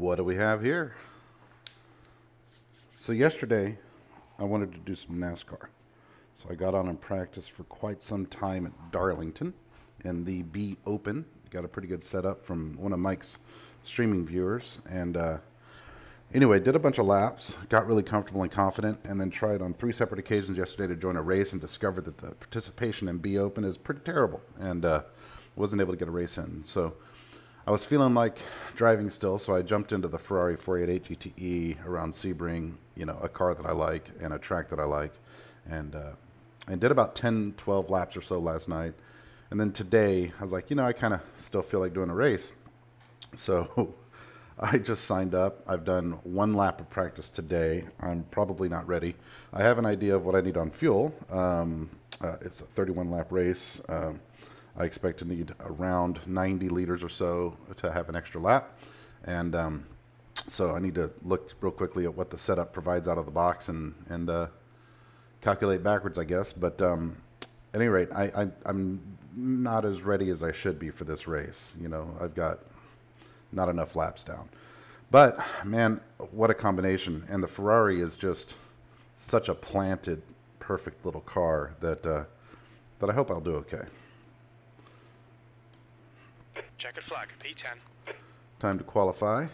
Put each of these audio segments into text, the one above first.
What do we have here? So yesterday, I wanted to do some NASCAR. So I got on and practiced for quite some time at Darlington in the B Open. Got a pretty good setup from one of Mike's streaming viewers. And anyway, did a bunch of laps, got really comfortable and confident, and then tried on 3 separate occasions yesterday to join a race and discovered that the participation in B Open is pretty terrible, and wasn't able to get a race in. So I was feeling like driving still, so I jumped into the Ferrari 488 GTE around Sebring, you know, a car that I like and a track that I like, and I did about 10, 12 laps or so last night. And then today, I was like, you know, I kind of still feel like doing a race. So I just signed up. I've done 1 lap of practice today. I'm probably not ready. I have an idea of what I need on fuel. It's a 31 lap race. I expect to need around 90 liters or so to have an extra lap. And so I need to look real quickly at what the setup provides out of the box and calculate backwards, I guess. But at any rate, I'm not as ready as I should be for this race. You know, I've got not enough laps down. But man, what a combination. And the Ferrari is just such a planted, perfect little car that I hope I'll do okay. Checkered flag, P10. Time to qualify.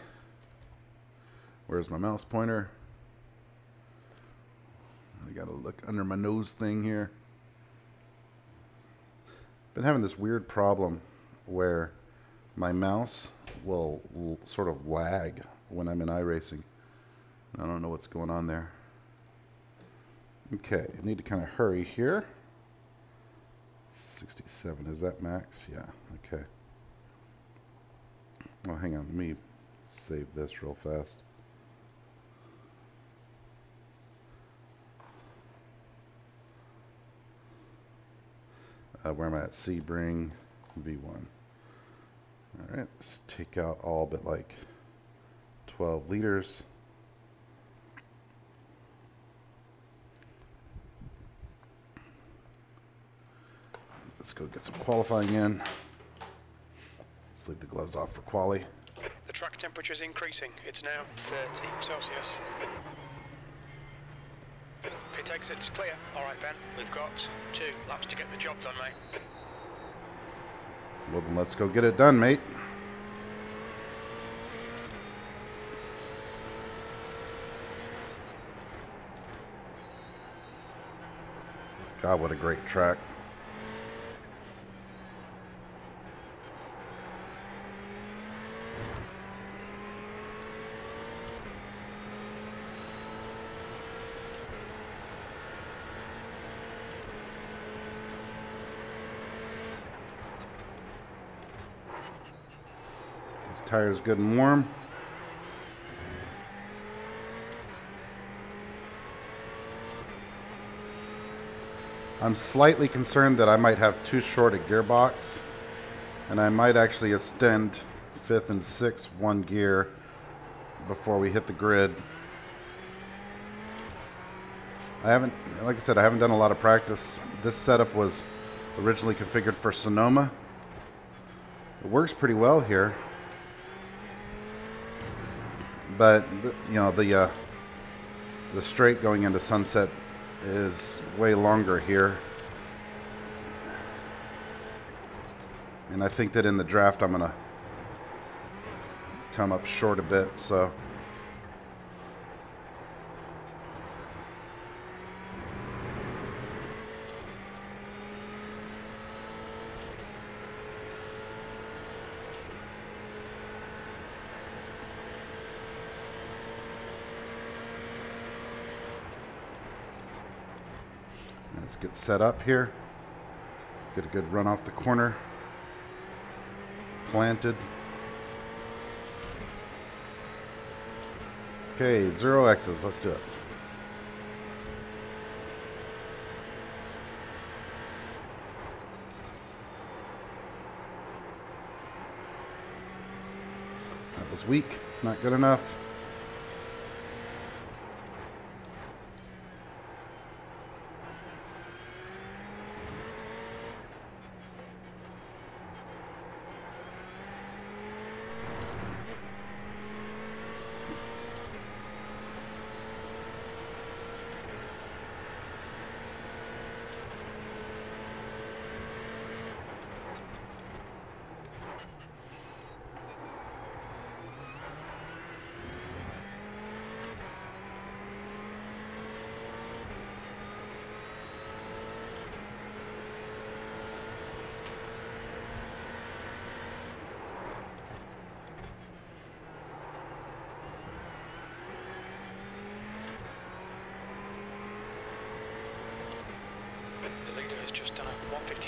Where's my mouse pointer? I gotta look under my nose thing here. Been having this weird problem where my mouse will sort of lag when I'm in iRacing. I don't know what's going on there. Okay, I need to kind of hurry here. 67, is that max? Yeah, okay. Oh, hang on, let me save this real fast. Where am I at? Sebring V1. Alright, let's take out all but like 12 liters. Let's go get some qualifying in. Let's leave the gloves off for quali. The track temperature is increasing. It's now 30 Celsius. Pit exit's clear. Alright, Ben, we've got 2 laps to get the job done, mate. Well, then let's go get it done, mate. God, what a great track. This tire's good and warm. I'm slightly concerned that I might have too short a gearbox, and I might actually extend 5th and 6th 1 gear before we hit the grid. I haven't, like I said, I haven't done a lot of practice. This setup was originally configured for Sonoma. It works pretty well here, but you know, the straight going into Sunset is way longer here, and I think that in the draft I'm gonna come up short a bit, so let's get set up here. Get a good run off the corner. Planted. Okay, 0 X's. Let's do it. That was weak. Not good enough.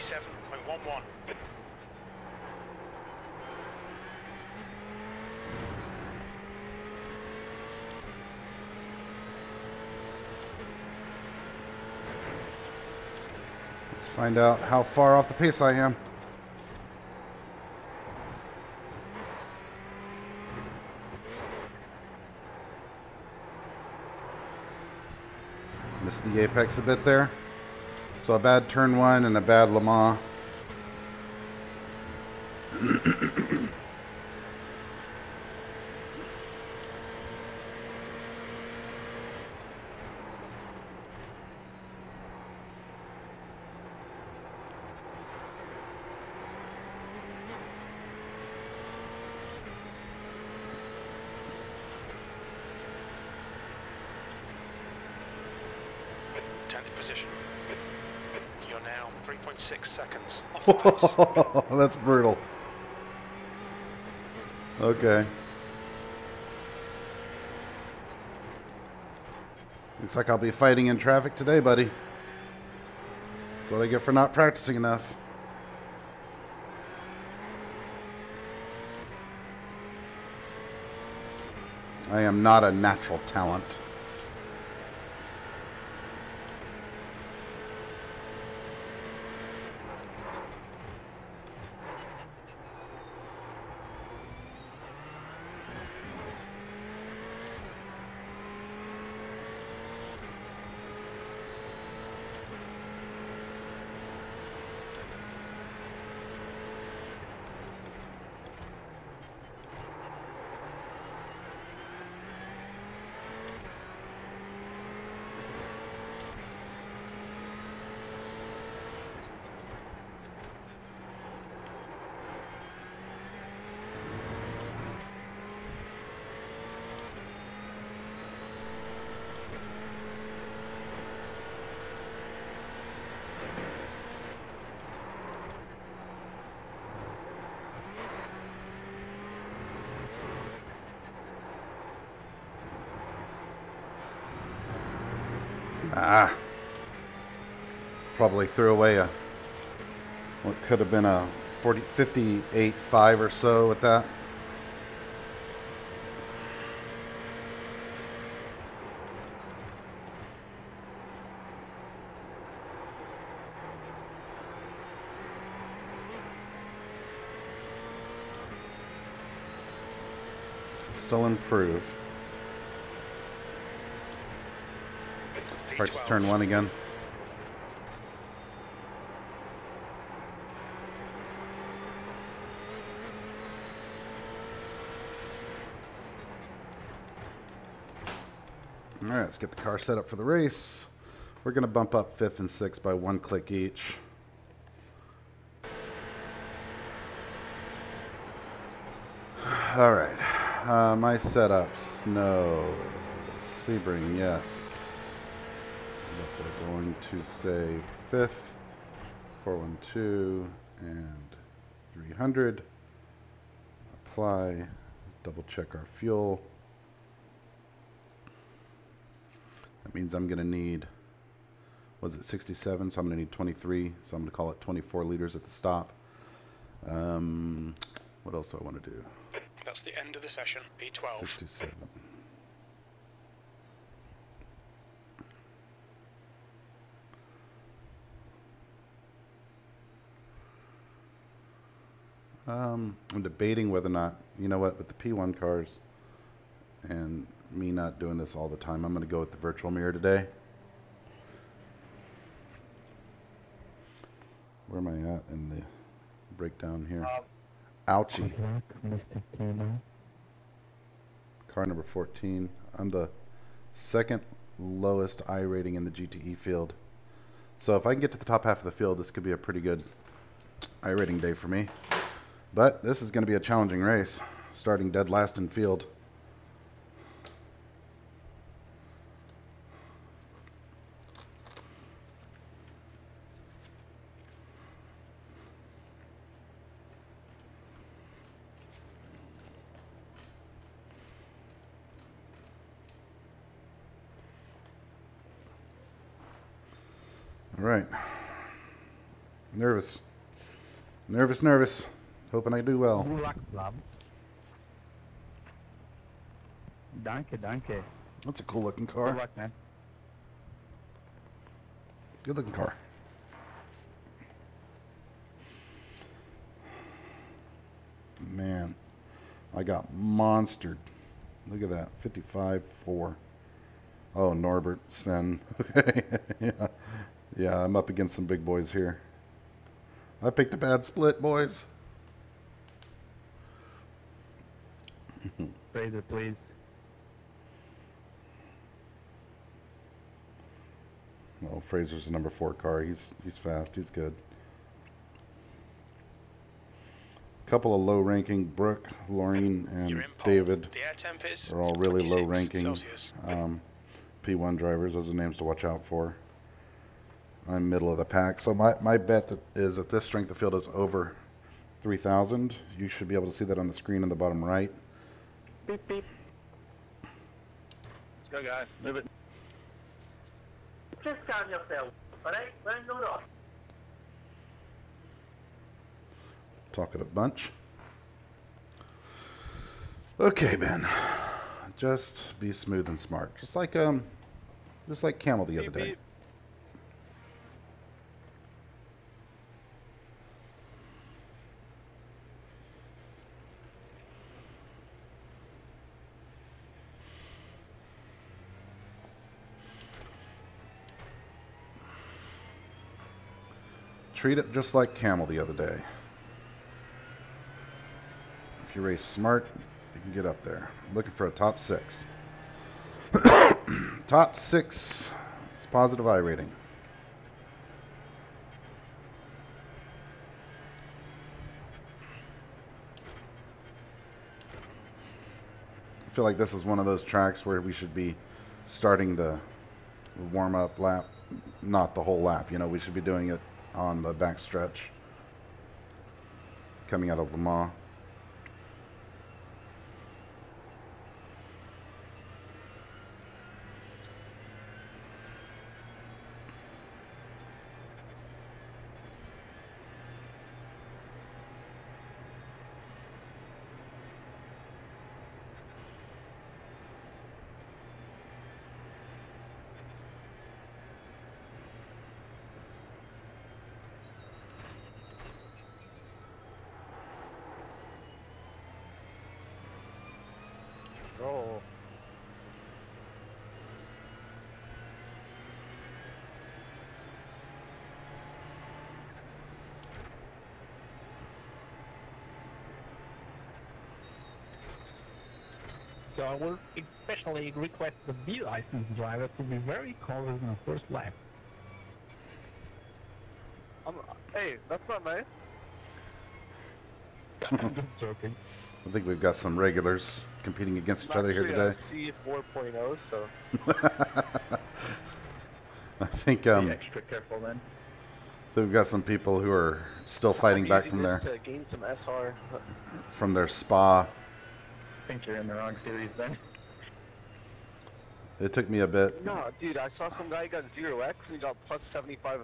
67.11. Let's find out how far off the pace I am. Missed the apex a bit there. So a bad turn one and a bad Le Mans. 10th position. You're now 3.6 seconds off the pace. That's brutal. Okay. Looks like I'll be fighting in traffic today, buddy. That's what I get for not practicing enough. I am not a natural talent. Probably threw away a what could have been a 58.5 or so with that. Still improve. Practice turn one again. All right, let's get the car set up for the race. We're going to bump up 5th and 6th by 1 click each. All right, my setups. No. Sebring, yes. We're going to say 5th, 412, and 300. Apply. Double check our fuel. That means I'm going to need, was it 67? So I'm going to need 23. So I'm going to call it 24 liters at the stop. What else do I want to do? That's the end of the session. P12. 67. I'm debating whether or not, you know what, with the P1 cars and me not doing this all the time, I'm going to go with the virtual mirror today. Where am I at in the breakdown here? Ouchie. Car number 14. I'm the second lowest I rating in the GTE field. So if I can get to the top half of the field, this could be a pretty good I rating day for me. But this is going to be a challenging race, starting dead last in field. All right. Nervous. Nervous, nervous. Hoping I do well. Good luck, Rob. Danke, danke. That's a cool looking Good car. luck, man. Good looking car. Man, I got monstered. Look at that. 55-4. Oh, Norbert, Sven. Yeah. Yeah, I'm up against some big boys here. I picked a bad split, boys. Fraser, please. Well, Fraser's the number 4 car. He's fast. He's good. Couple of low ranking. Brooke, Laureen, You're and in pole. David The air temp is are all really low 26 ranking Celsius. P1 drivers. Those are names to watch out for. I'm middle of the pack. So my bet is that this strength of field is over 3,000. You should be able to see that on the screen in the bottom right. Beep, beep. Let's go, guys. Move it. Just calm yourself, alright? We're in no rush. Talking a bunch. Okay, Ben. Just be smooth and smart. Just like Camel the other day. Treat it just like Camel the other day. If you race smart, you can get up there. I'm looking for a top 6. Top 6 is positive iRating. I feel like this is one of those tracks where we should be starting the warm-up lap, not the whole lap. You know, we should be doing it on the back stretch coming out of Le Mans. Oh. So I will especially request the B license driver to be very cautious in the first lap. Hey, that's not nice. I'm just joking. I think we've got some regulars competing against each other here today. C 4.0, so I think Be extra careful then. so we've got some people who are still fighting back from there. their To gain some SR. spa. I think you're in the wrong series then. It took me a bit. No, dude, I saw some guy got 0x and he got plus 75.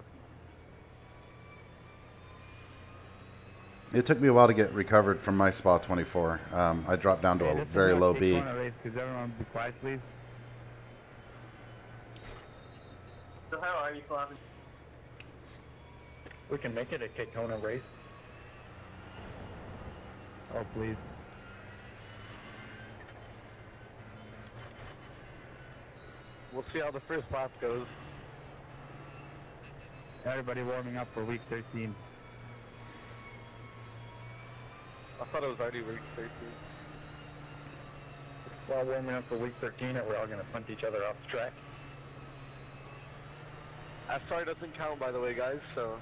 It took me a while to get recovered from my spa 24. I dropped down to a very low B. Could everyone be quiet, please? So how are you, Clavin? We can make it a Kekona race. Oh, please. We'll see how the first lap goes. Everybody warming up for week 13. I thought it was already week 13. While warming up for week 13, we're all going to punt each other off the track. SR doesn't count, by the way, guys, so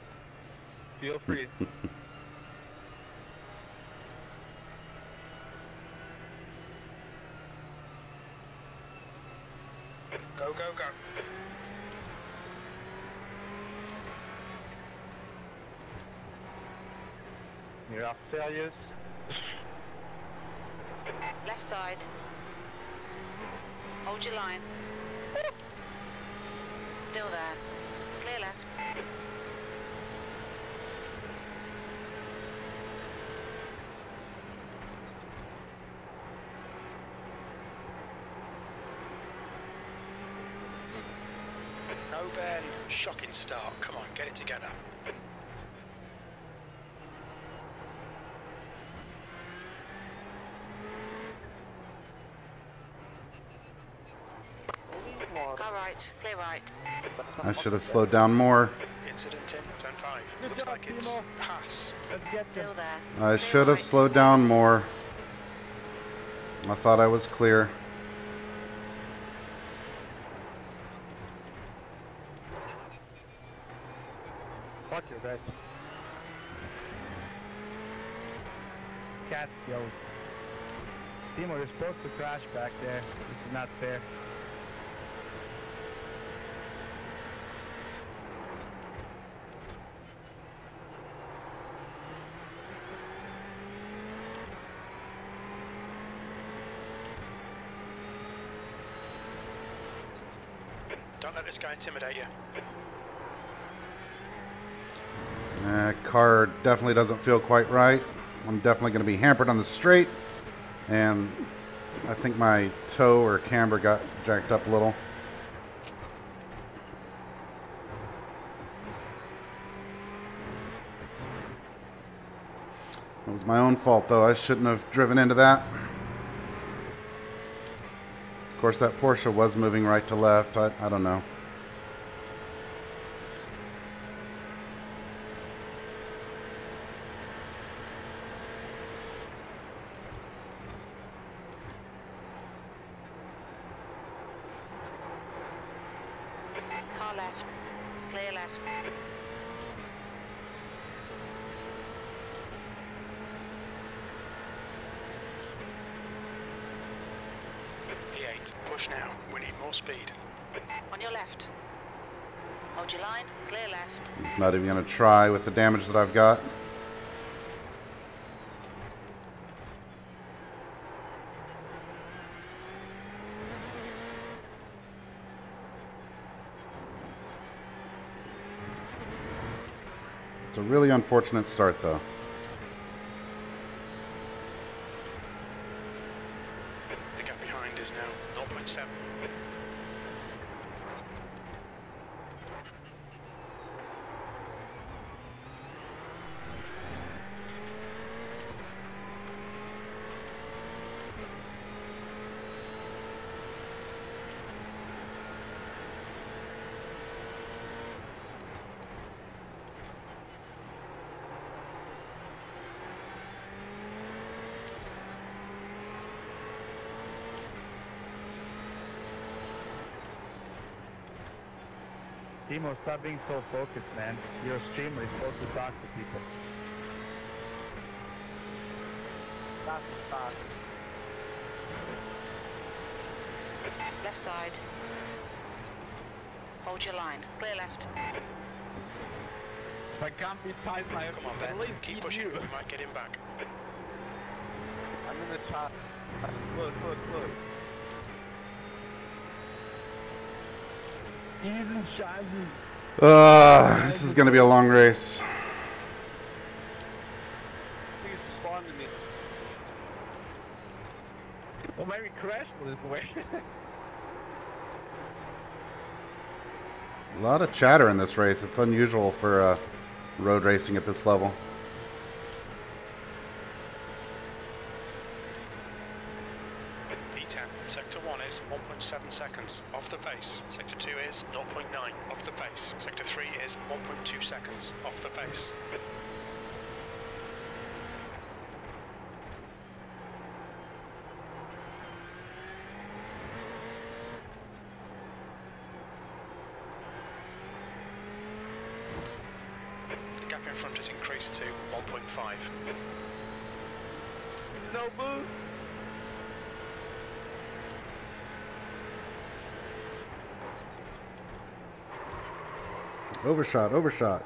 feel free. Go, go, go. You're off serious. Left side. Hold your line. Still there. Clear left. Oh Ben, shocking start. Come on, get it together. Car right, clear right. I should have slowed down more. Incident in turn 5. Good Looks job, like it's Timo. pass. Let's get Still them. there. I Clear should have right. slowed down more. I thought I was clear. Watch your red. Cat skills. Timo, you're supposed to crash back there. This is not fair. Don't let this guy intimidate you. Car definitely doesn't feel quite right. I'm definitely going to be hampered on the straight. And I think my toe or camber got jacked up a little. It was my own fault, though. I shouldn't have driven into that. Of course, that Porsche was moving right to left. I don't know. Car left, clear left. P8, push now. We need more speed. On your left. Hold your line, clear left. He's not even going to try with the damage that I've got. It's a really unfortunate start, though. The gap behind is now 0.7. Timo, stop being so focused, man. You're a streamer, you're supposed to talk to people. Stop. Left side. Hold your line, clear left. If I can't be tight, I Come on, Ben. at least Keep beat pushing. you. We might get him back. I'm in the top. Look. Even Shazzy. This is going to be a long race. Please spawn to me. Well, maybe crash this way. A lot of chatter in this race. It's unusual for road racing at this level. P10, sector 1 is 1.7 seconds off the pace. Sector 2 is 0.9 off the pace. Sector 3 is 1.2 seconds off the pace. The gap in front has increased to 1.5. No boost. Overshot.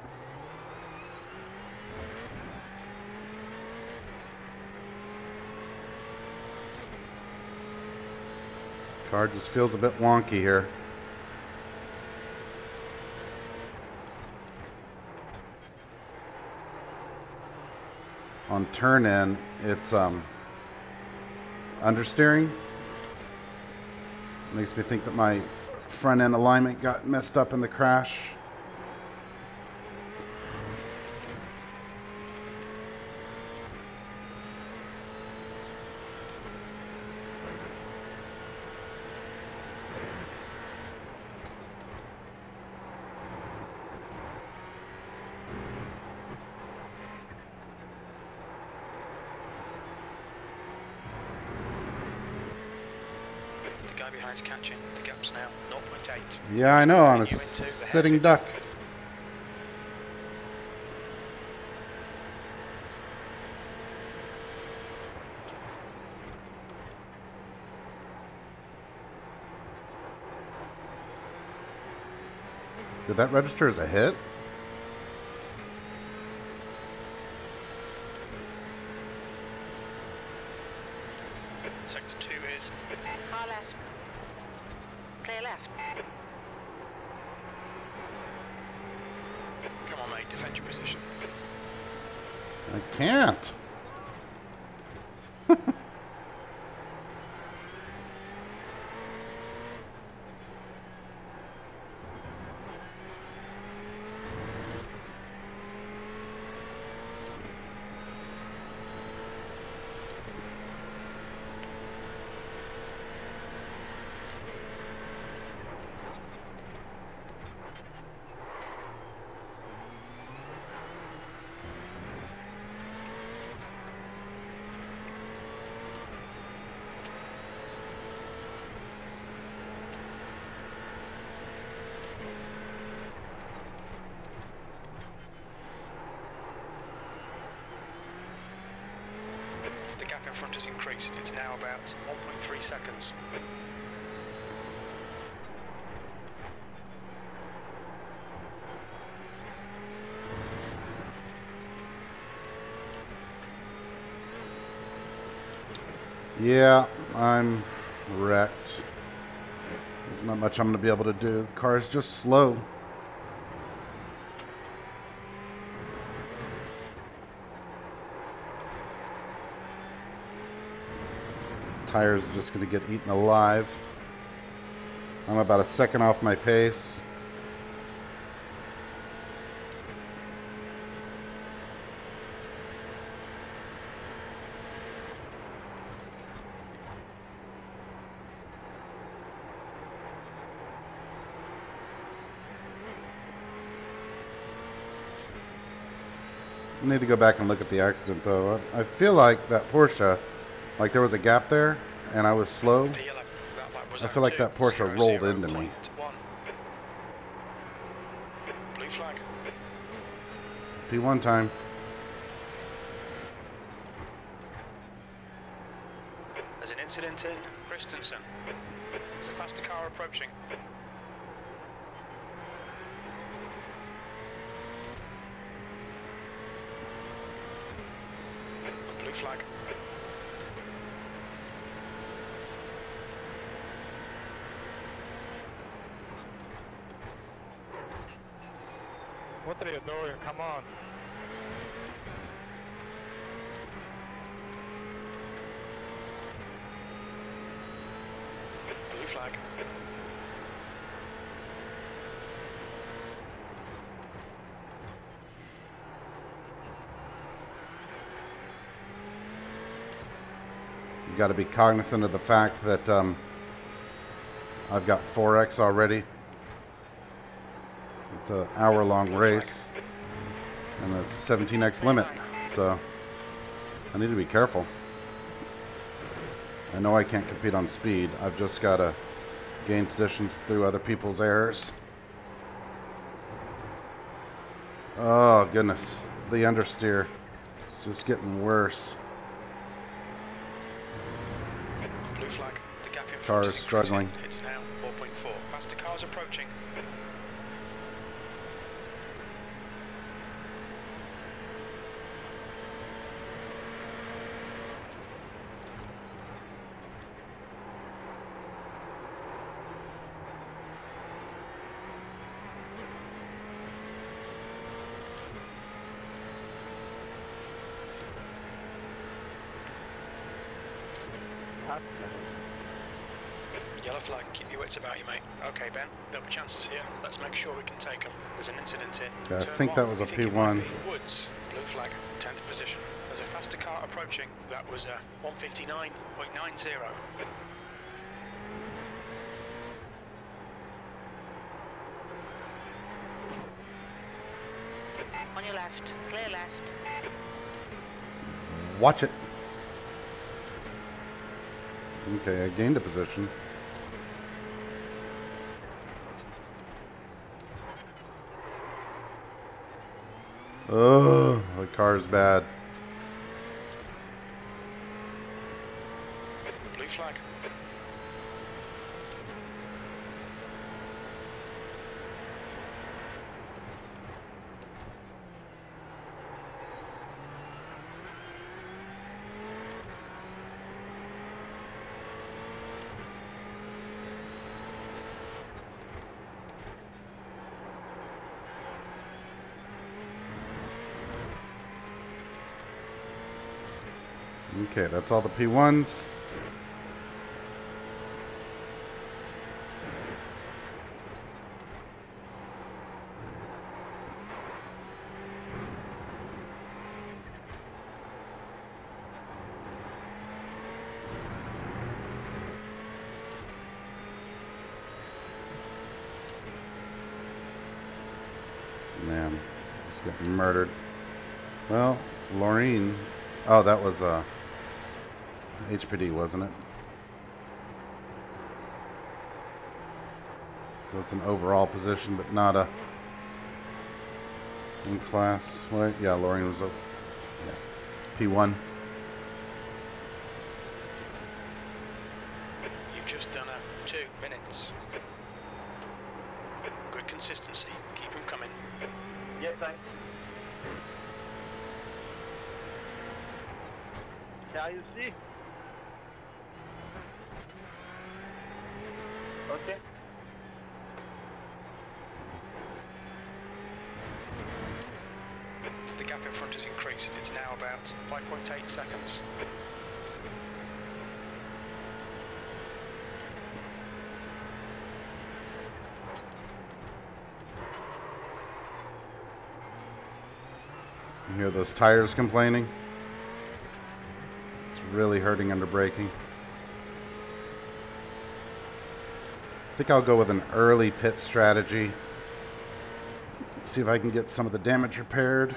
Car just feels a bit wonky here. On turn in, it's understeering. Makes me think that my front end alignment got messed up in the crash. The guy behind's catching. The gap's now 0.8. Yeah, I know, on a You into the sitting duck. Did that register as a hit? Sector 2 is Car left. Clear left. come on, mate, defend your position. I can't. The gap in front has increased. It's now about 1.3 seconds. Yeah, I'm wrecked. There's not much I'm going to be able to do. The car is just slow. Tires are just going to get eaten alive. I'm about a second off my pace. I need to go back and look at the accident though. I feel like that Porsche, like there was a gap there and I was slow. The yellow, that lap was I feel like that Porsche rolled into me. 0.1. Blue flag. P1 time. There's an incident in Christensen. There's a faster car approaching. Blue flag. What are you doing? Come on. Blue flag. You got to be cognizant of the fact that I've got 4X already. It's an hour-long race, and a 17X limit, so I need to be careful. I know I can't compete on speed. I've just got to gain positions through other people's errors. Oh, goodness. The understeer is just getting worse. Blue flag. The gap in front Car is increasing. struggling. It's now 4.4. Faster cars approaching. Yellow flag, keep your wits about you, mate. Okay, Ben, there'll be chances here. Let's make sure we can take them. There's an incident in. Yeah, I Turn think one. that was a You think it might P1. be Woods, blue flag, 10th position. There's a faster car approaching. That was a 159.90. On your left. Clear left. Watch it. Okay, I gained a position. Oh, the car's bad. Blue flag. Okay, that's all the P1s. Man, just getting murdered. Well, Laureen. Oh, that was HPD, wasn't it? So it's an overall position, but not a in class. What? Yeah, Laureen was P1. You've just done a 2 minutes. Good consistency. Keep them coming. Yeah, thanks. Can you see? Okay. The gap in front has increased. It's now about 5.8 seconds. You hear those tires complaining? It's really hurting under braking. I think I'll go with an early pit strategy. See if I can get some of the damage repaired.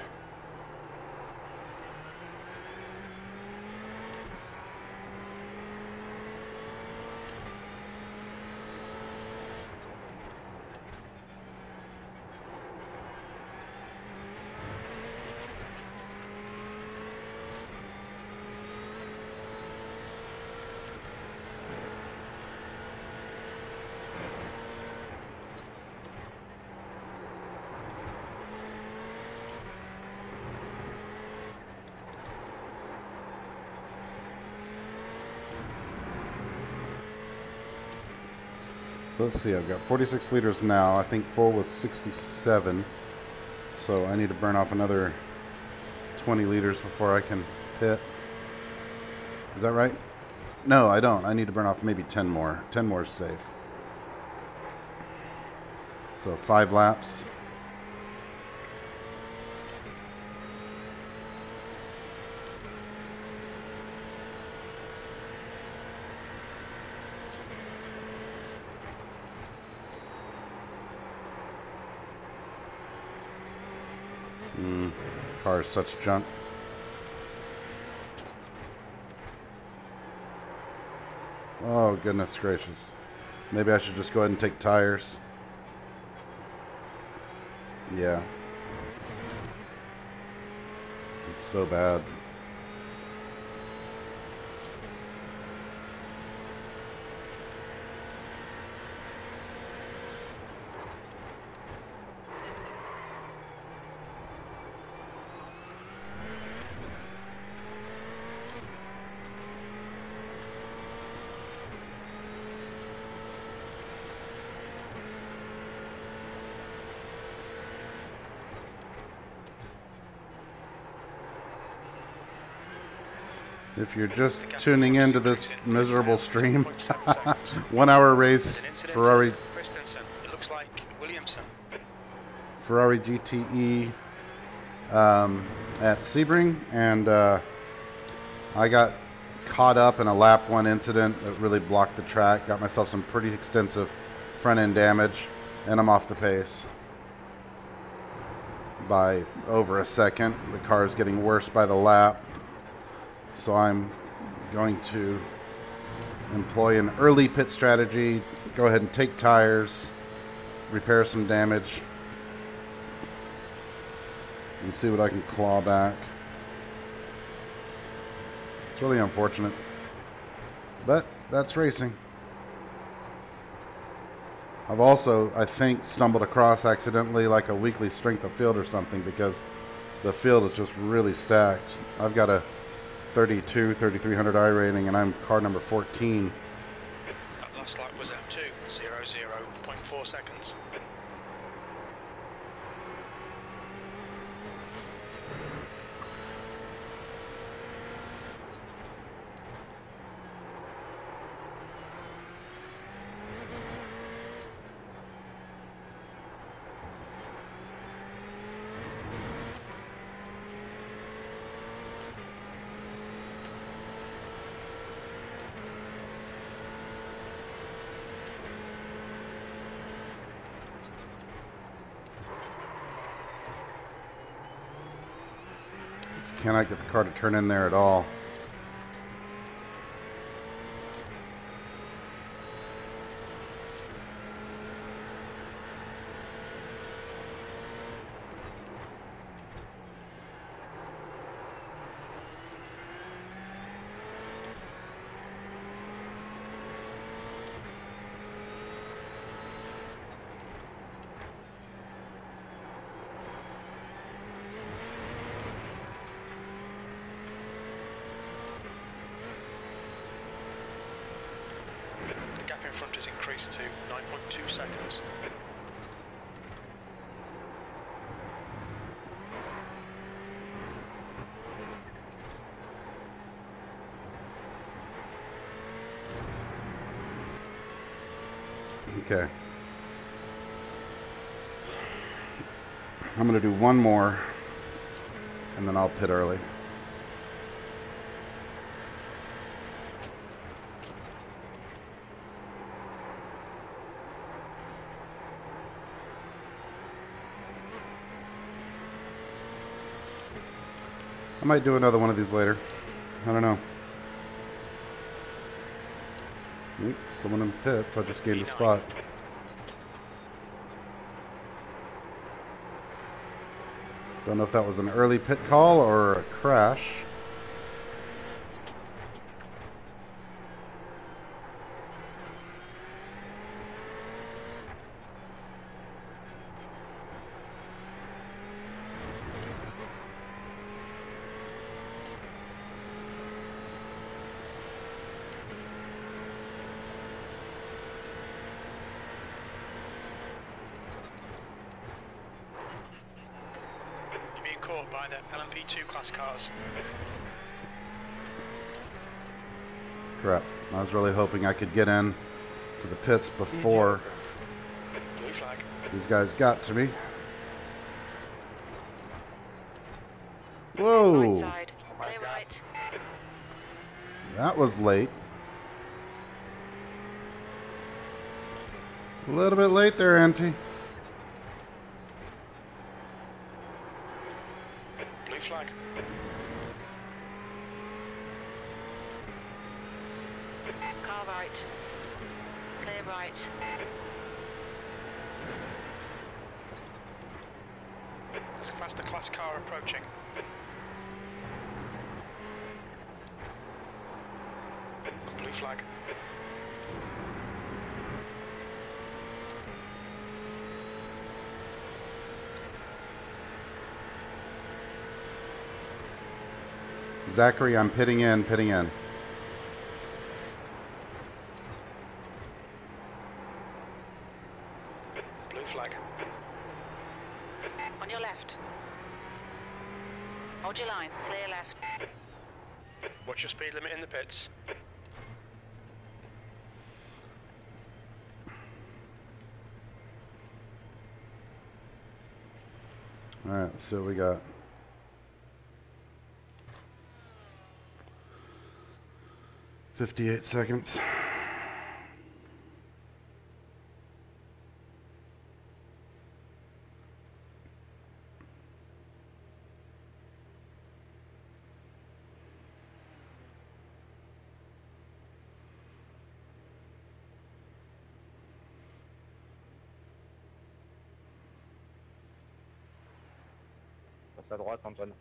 So let's see, I've got 46 liters now. I think full was 67. So I need to burn off another 20 liters before I can pit. Is that right? No, I don't. I need to burn off maybe 10 more. 10 more is safe. So 5 laps. Car is such junk. Oh, goodness gracious. Maybe I should just go ahead and take tires. Yeah. It's so bad. If you're just tuning into this miserable stream, 1 hour race, Ferrari Christensen. It looks like Williamson. Ferrari GTE at Sebring, and I got caught up in a lap 1 incident that really blocked the track. Got myself some pretty extensive front end damage, and I'm off the pace by over a second. The car is getting worse by the lap, so I'm going to employ an early pit strategy, go ahead and take tires, repair some damage, and see what I can claw back. It's really unfortunate, but that's racing. I've also, I think, stumbled across accidentally like a weekly strength of field or something, because the field is just really stacked. I've got a 3,300 I rating, and I'm car number 14. That last lap was at 2:00.4 seconds. Cannot get the car to turn in there at all. Front has increased to 9.2 seconds. Okay. I'm going to do one more, and then I'll pit early. I might do another one of these later. I don't know. Oop, someone in pits. I just gained a spot. Don't know if that was an early pit call or a crash. Caught by the LMP2 class cars. Crap. I was really hoping I could get in to the pits before Blue flag. these guys got to me. Whoa! Right side, clear right. That was late. A little bit late there, Auntie. Flag. Car right. Clear right. There's a faster class car approaching. Blue flag. Zachary, I'm pitting in, pitting in. Blue flag. On your left. Hold your line, clear left. What's your speed limit in the pits? Alright, let's see what we got. $58. Passe à droite, Antoine.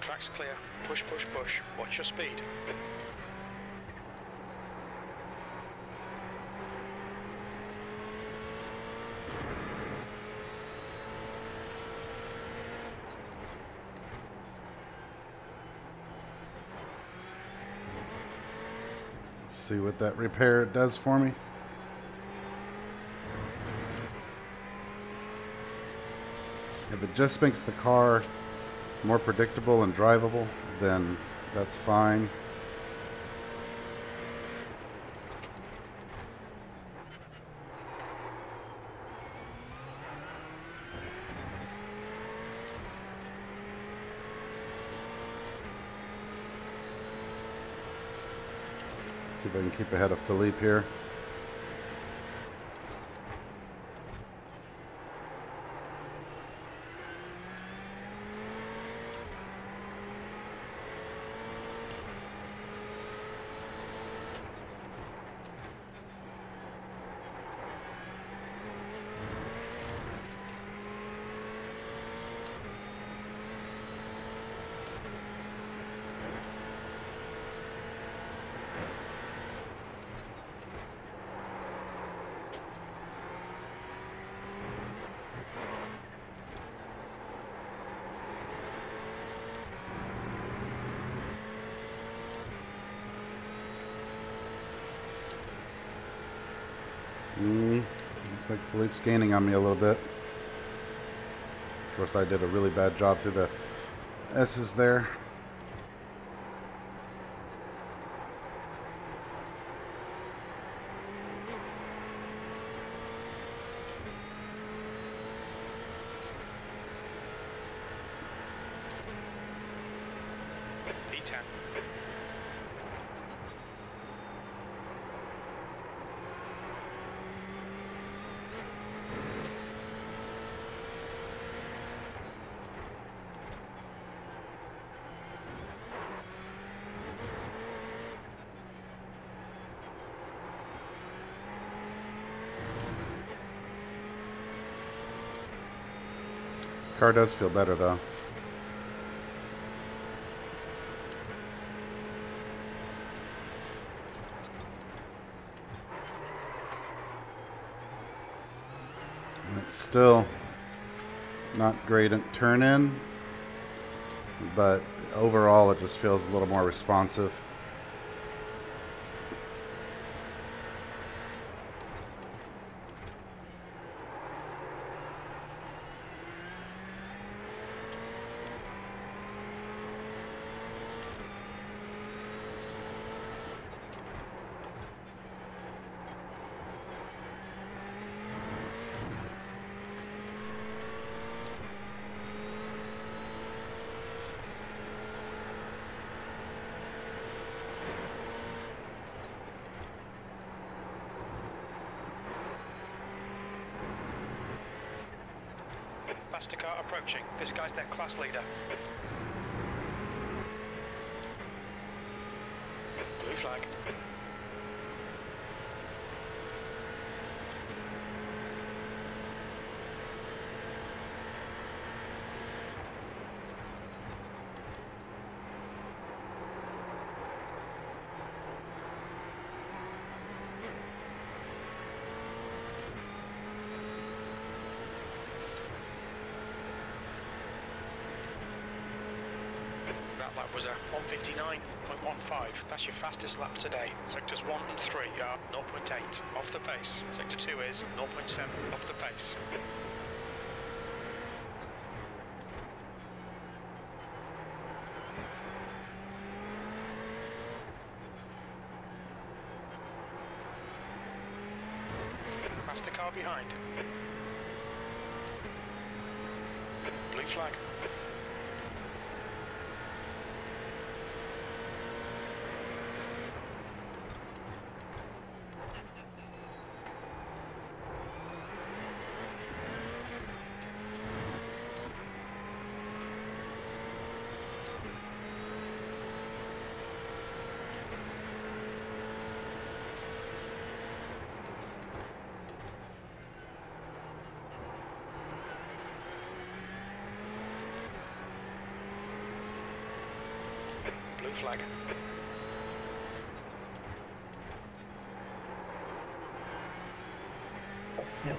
Track's clear. Push, push, push. What's your speed? Let's see what that repair does for me. If it just makes the car more predictable and drivable, then that's fine. See if I can keep ahead of Philippe here. Looks like Philippe's gaining on me a little bit. Of course, I did a really bad job through the S's there. P10. Car does feel better though. It's still not great at turn in, but overall it just feels a little more responsive. Faster car approaching. This guy's their class leader. Blue flag. That lap was a 1:59.15. That's your fastest lap today. Sectors 1 and 3 are 0.8 off the pace. Sector 2 is 0.7 off the pace. Faster car behind. Blue flag. Blue flag. Yep.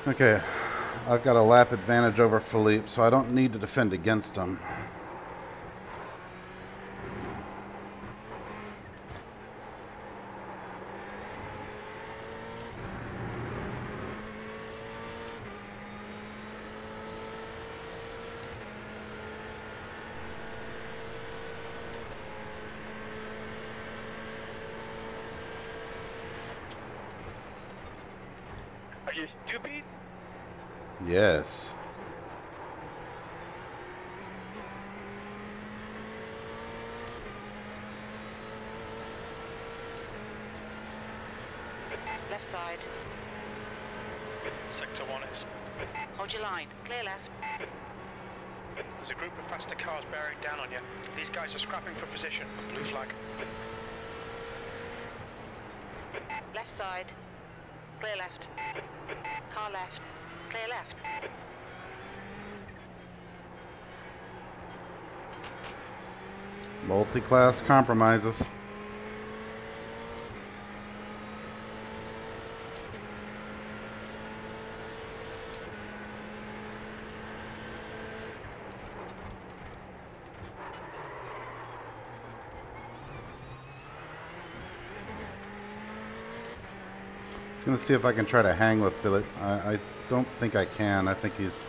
Okay, I've got a lap advantage over Philippe, so I don't need to defend against him. Are you stupid? Yes. Left side. Sector 1 is. Hold your line. Clear left. There's a group of faster cars bearing down on you. These guys are scrapping for position. Blue flag. Left side. Clear left. Car left. Clear left. Multi-class compromises. Going to see if I can try to hang with Philip. I don't think I can. I think this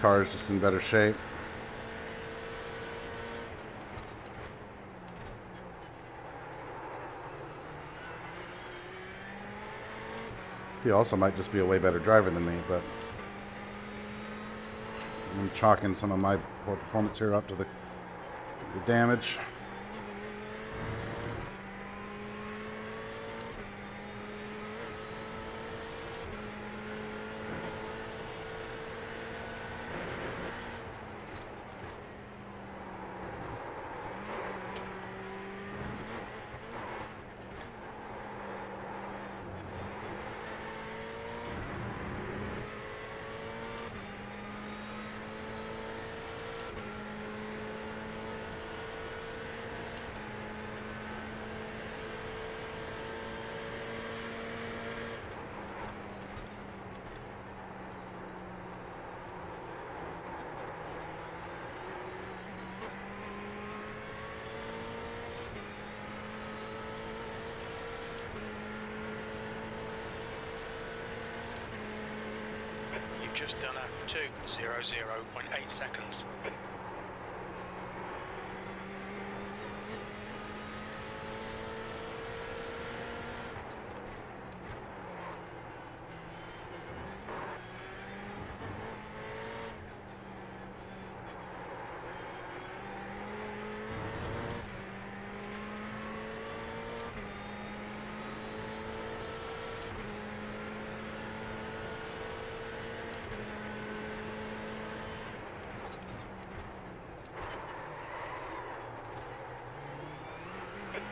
car is just in better shape. He also might just be a way better driver than me, but I'm chalking some of my poor performance here up to the damage. Just done a 2:00.8 seconds.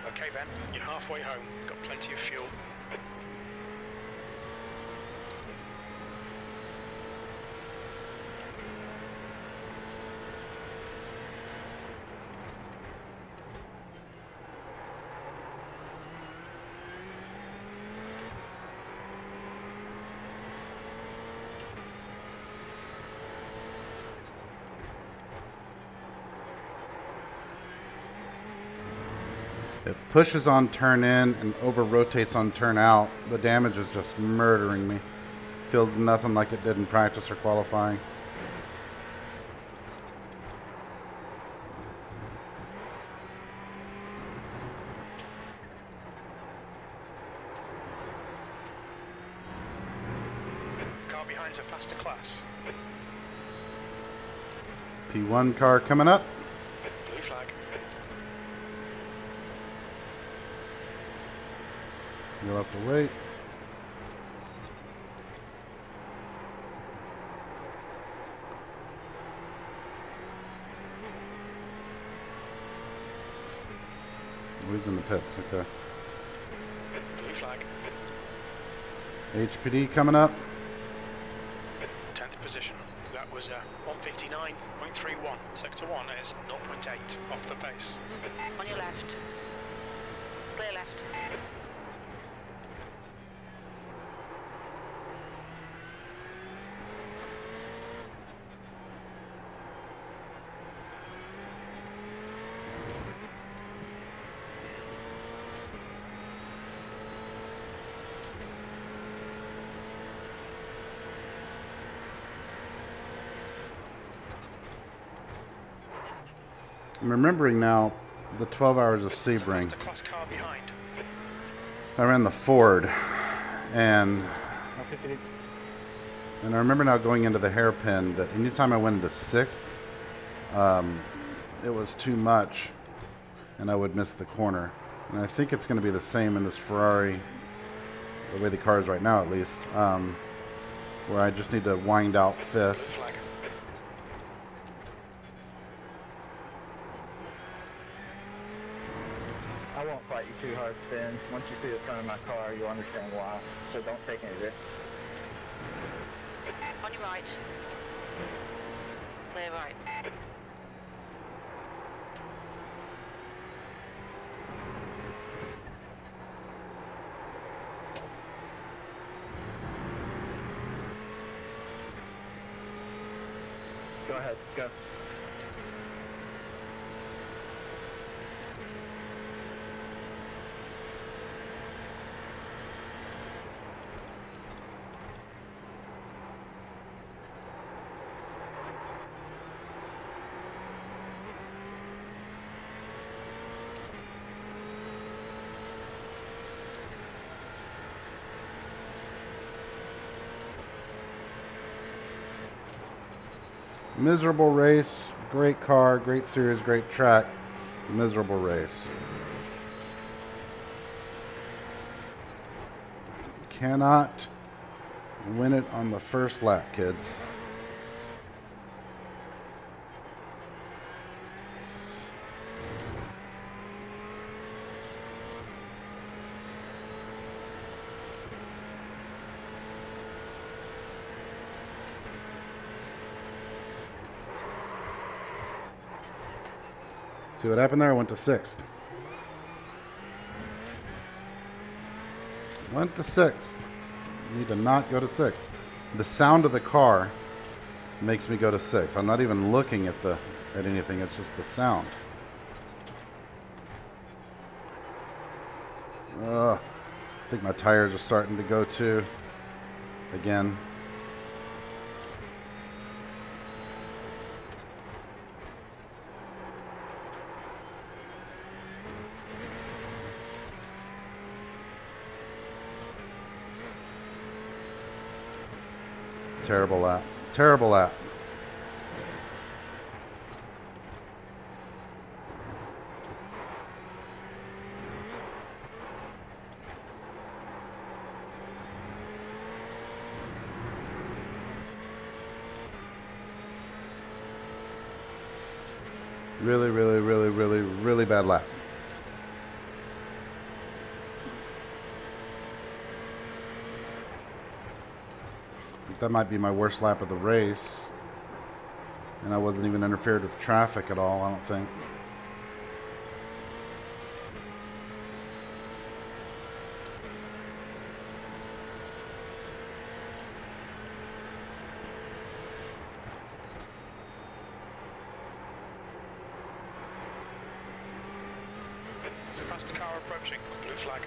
Okay then, you're halfway home, got plenty of fuel. It pushes on turn in and over rotates on turn out. The damage is just murdering me. Feels nothing like it did in practice or qualifying. Car behind's a faster class. P1 car coming up. Blue flag. You'll have to wait. Who's in the pits? Okay. Blue flag. HPD coming up. 10th position. That was 159.31. Sector 1 is 0.8 off the pace. On your left. Clear left. I'm remembering now the 12 hours of There's a Sebring. faster class car behind. I ran the Ford, and Okay, I remember now going into the hairpin that anytime I went into 6th, it was too much, and I would miss the corner. And I think it's going to be the same in this Ferrari, the way the car is right now at least, where I just need to wind out Blue 5th. flag. I won't fight you too hard, Finn. Once you see the front of my car, you'll understand why. So don't take any risks. On your right. Clear right. Go ahead, go. Miserable race, great car, great series, great track. Miserable race. Cannot win it on the first lap, kids. See what happened there? I went to 6th. Went to 6th. Need to not go to 6th. The sound of the car makes me go to 6th. I'm not even looking at anything. It's just the sound. I think my tires are starting to go too. Again. Terrible lap. Terrible lap. Really, really, really, really, really bad lap. That might be my worst lap of the race. And I wasn't even interfered with traffic at all, I don't think. faster car approaching. Blue flag.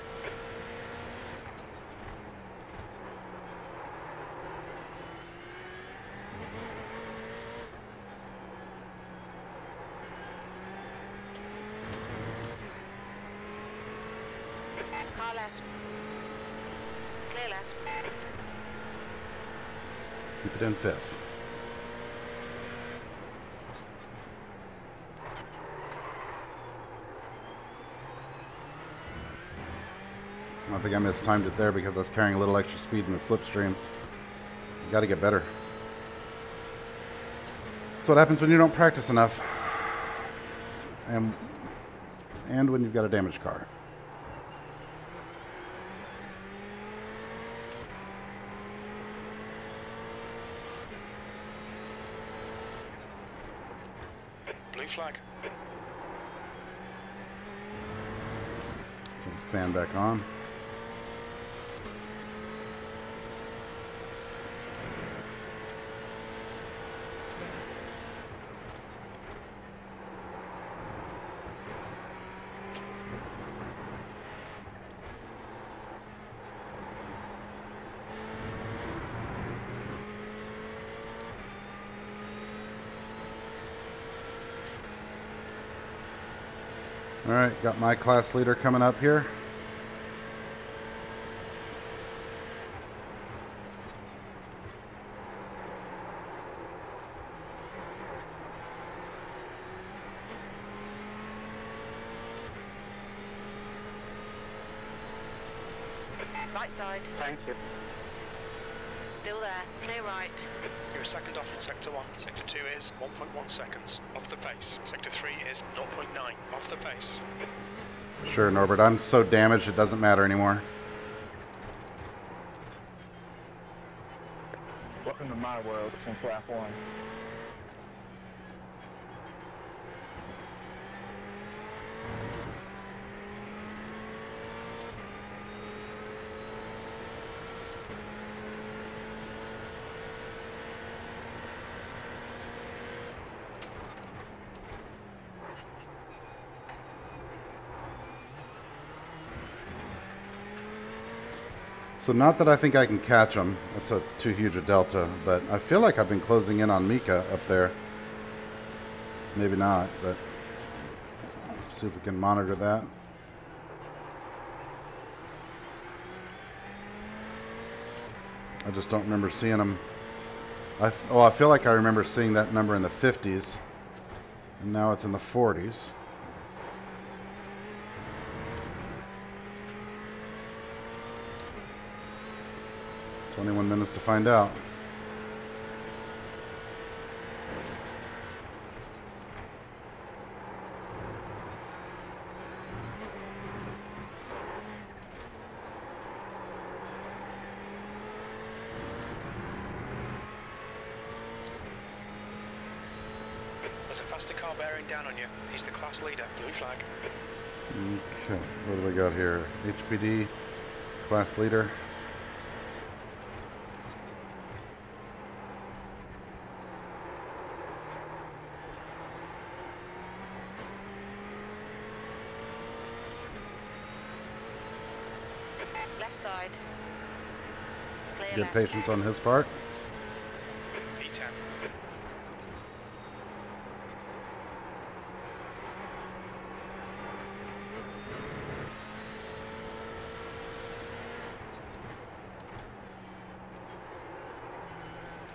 Car left. Clear left. Keep it in fifth. I think I mistimed it there because I was carrying a little extra speed in the slipstream. You got to get better. That's what happens when you don't practice enough. And when you've got a damaged car. Blue flag. Turn the fan back on. All right, got my class leader coming up here. Right side. Thank you. Still there. Clear right. You're a second off in Sector 1. Sector 2 is 1.1 seconds. Off the pace. Sector 3 is 0.9. Off the pace. Sure, Norbert, I'm so damaged it doesn't matter anymore. Welcome to my world. It's in class 1. So not that I think I can catch him. That's too huge a delta, but I feel like I've been closing in on Mika up there. Maybe not, but see if we can monitor that. I just don't remember seeing him. I feel like I remember seeing that number in the 50s, and now it's in the 40s. "21 minutes to find out." There's a faster car bearing down on you. He's the class leader. Blue flag. Okay, what do we got here? HPD, class leader. Left side. Clear Good left. patience on his part. E10.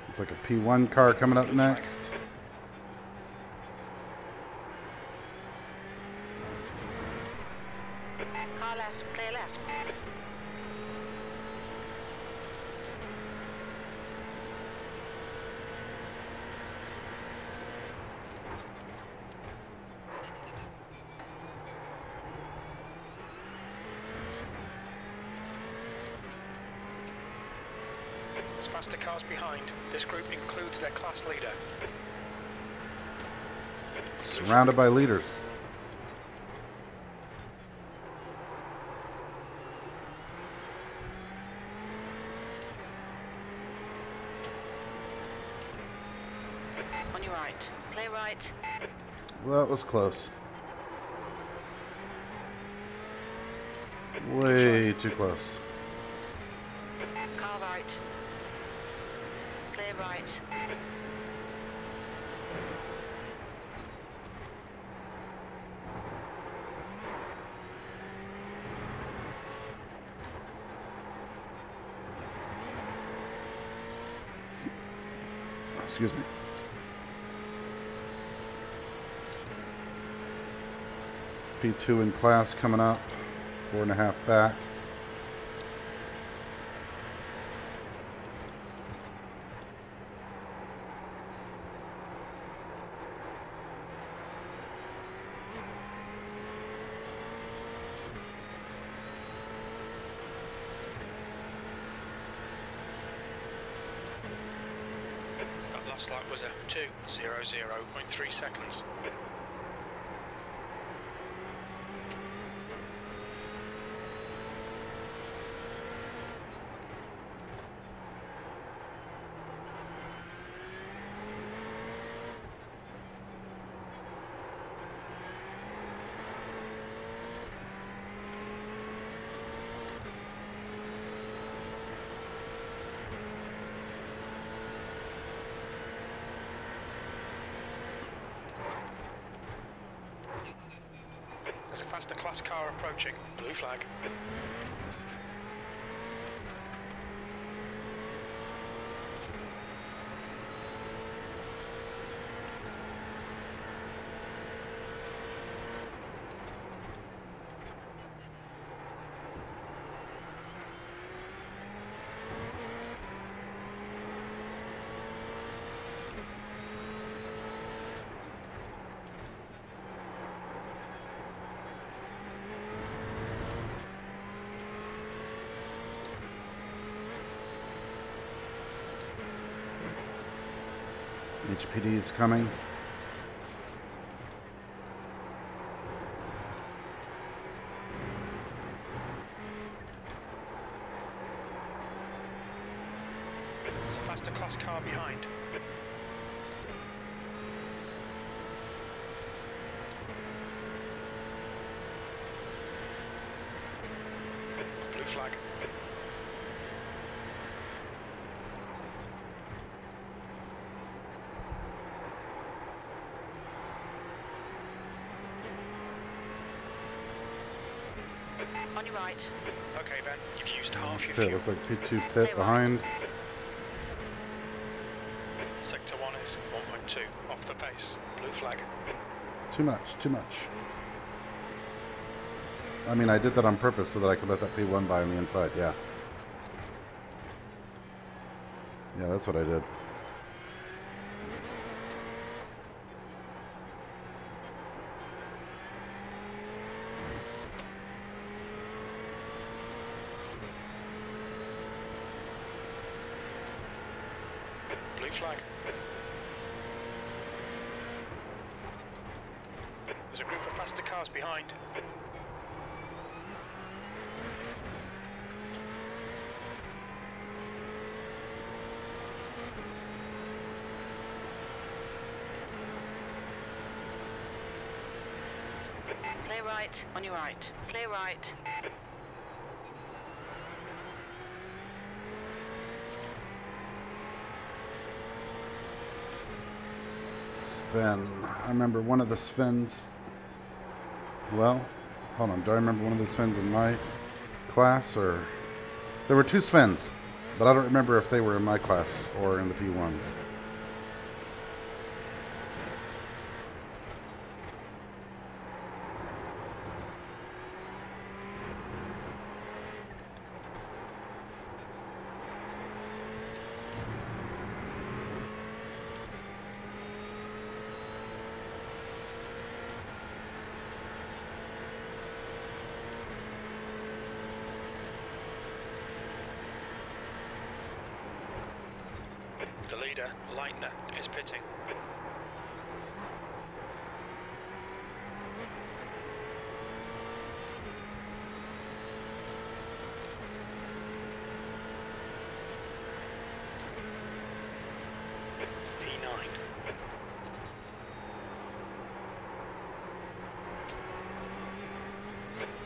It's like a P1 car coming up next. Car left. Clear left. There's faster cars behind. This group includes their class leader. Surrounded by leaders. On your right. Clear right. Well, that was close. Way too close. Car right. Clear right. Excuse me. P2 in class coming up. 4.5 back. That last lap was a 2:00.3 seconds. There's a faster class car approaching. Blue flag. HPD is coming. There's a faster class car behind. Blue flag. On your right. Okay, Ben, you've used half your Pit, fuel. looks like P2 pit behind. Sector 1 is 1.2 off the pace. Blue flag. Too much, too much. I mean, I did that on purpose so that I could let that P1 by on the inside, yeah. Yeah, that's what I did. Blue flag. There's a group of faster cars behind. Clear right. On your right. Clear right. Sven. I remember one of the Svens. Well, hold on. Do I remember one of the Svens in my class, or there were two Svens, but I don't remember if they were in my class or in the P1s. The leader, Leitner, is pitting. P9.